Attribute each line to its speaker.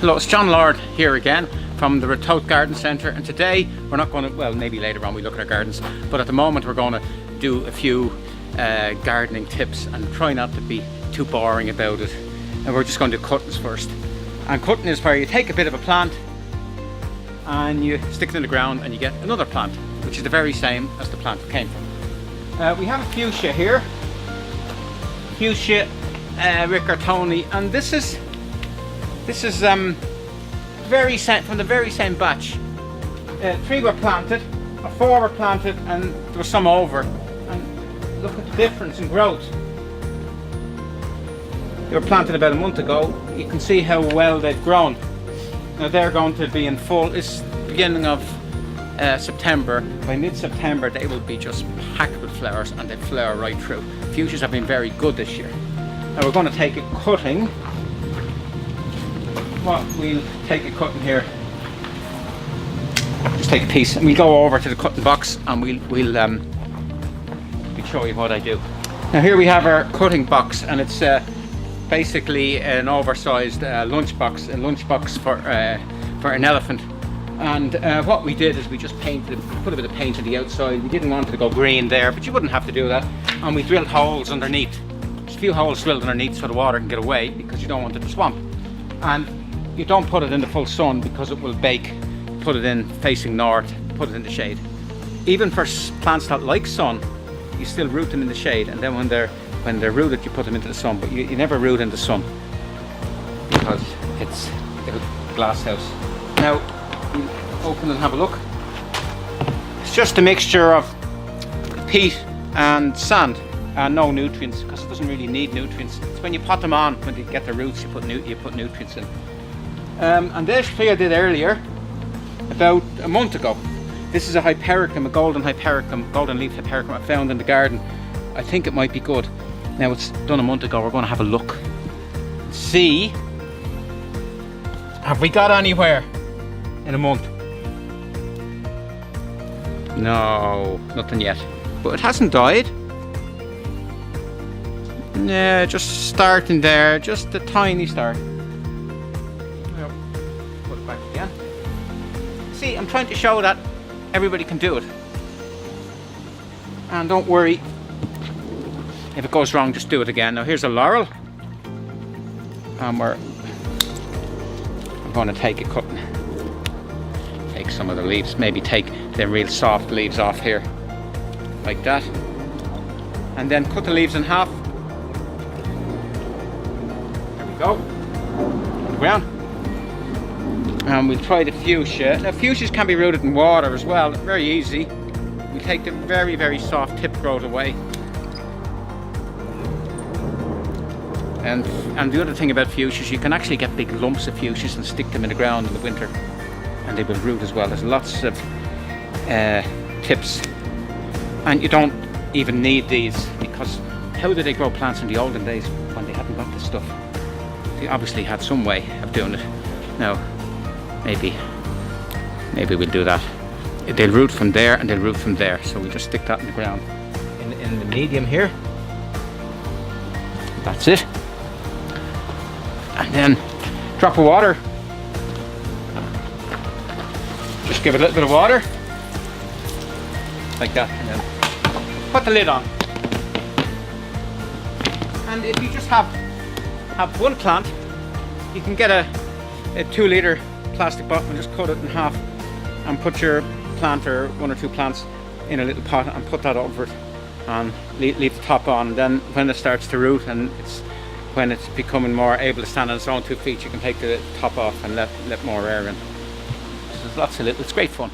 Speaker 1: Hello, it's John Lord here again from the Ratoath Garden Centre, and today we're not going to, well, maybe later on we look at our gardens, but at the moment we're going to do a few gardening tips and try not to be too boring about it. And we're just going to do cuttings first. And cutting is where you take a bit of a plant and you stick it in the ground and you get another plant, which is the very same as the plant it came from. We have a fuchsia here, fuchsia Riccartoni, and this is very same, from the very same batch. 3 were planted, 4 were planted, and there was some over. And look at the difference in growth. They were planted about a month ago. You can see how well they've grown. Now they're going to be in full. It's beginning of September. By mid-September they will be just packed with flowers, and they flower right through. Fuchsias have been very good this year. Now we're going to take a cutting. We'll take a cutting here. Just take a piece, and we'll go over to the cutting box, and we'll show you what I do. Now here we have our cutting box, and it's basically an oversized lunch box for an elephant. And what we did is we just put a bit of paint on the outside. We didn't want it to go green there, but you wouldn't have to do that. And we drilled holes underneath. Just a few holes drilled underneath so the water can get away, because you don't want it to swamp. And you don't put it in the full sun because it will bake. Put it in facing north, put it in the shade. Even for plants that like sun, you still root them in the shade, and then when they're rooted you put them into the sun, but you never root in the sun because it's a glass house. Now we'll open and have a look. It's just a mixture of peat and sand and no nutrients, because it doesn't really need nutrients. It's when you pot them on, when they get the roots, you put nutrients in. And this tree I did earlier, about a month ago. This is a hypericum, a golden leaf hypericum I found in the garden. I think it might be good. Now it's done a month ago. We're going to have a look. See, have we got anywhere in a month? No, nothing yet. But it hasn't died. Yeah, just starting there, just a tiny start. Put it back again. See, I'm trying to show that everybody can do it. And don't worry, if it goes wrong, just do it again. Now here's a laurel. And we're going to take a cut. Take some of the leaves, maybe take the real soft leaves off here. Like that. And then cut the leaves in half. There we go. On the ground. And we'll try the fuchsia. Now fuchsias can be rooted in water as well, very easy. We take the very, very soft tip growth away. And the other thing about fuchsias, you can actually get big lumps of fuchsias and stick them in the ground in the winter, and they will root as well. There's lots of tips, and you don't even need these, because how did they grow plants in the olden days when they hadn't got this stuff? They obviously had some way of doing it. Now maybe we'll do that. They'll root from there and they'll root from there, so we'll just stick that in the ground in the medium here. That's it. And then drop of water. Just give it a little bit of water like that, and then put the lid on. And if you just have one plant, you can get a 2-litre plastic bottle and just cut it in half and put your plant or 1 or 2 plants in a little pot and put that over it and leave the top on. And then when it starts to root and when it's becoming more able to stand on its own 2 feet, you can take the top off and let more air in. So there's lots of it's great fun.